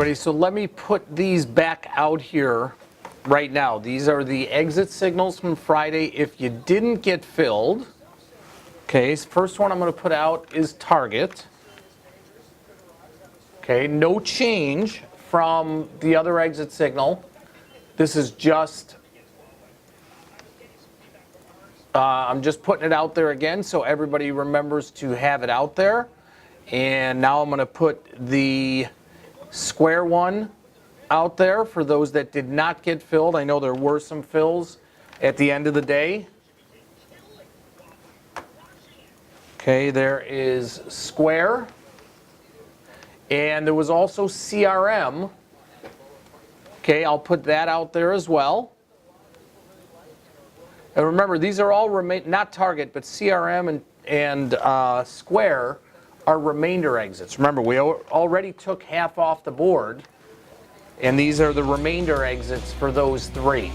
everybody, so let me put these back out here right now. These are the exit signals from Friday if you didn't get filled. Okay, first one I'm going to put out is target. Okay, no change from the other exit signal. This is just, I'm just putting it out there again so everybody remembers to have it out there. And now I'm going to put the square one out there for those that did not get filled. I know there were some fills at the end of the day. Okay, there is square. And there was also CRM. Okay, I'll put that out there as well. And remember, these are all not target, but CRM and square are remainder exits. Remember, we already took half off the board, and these are the remainder exits for those three.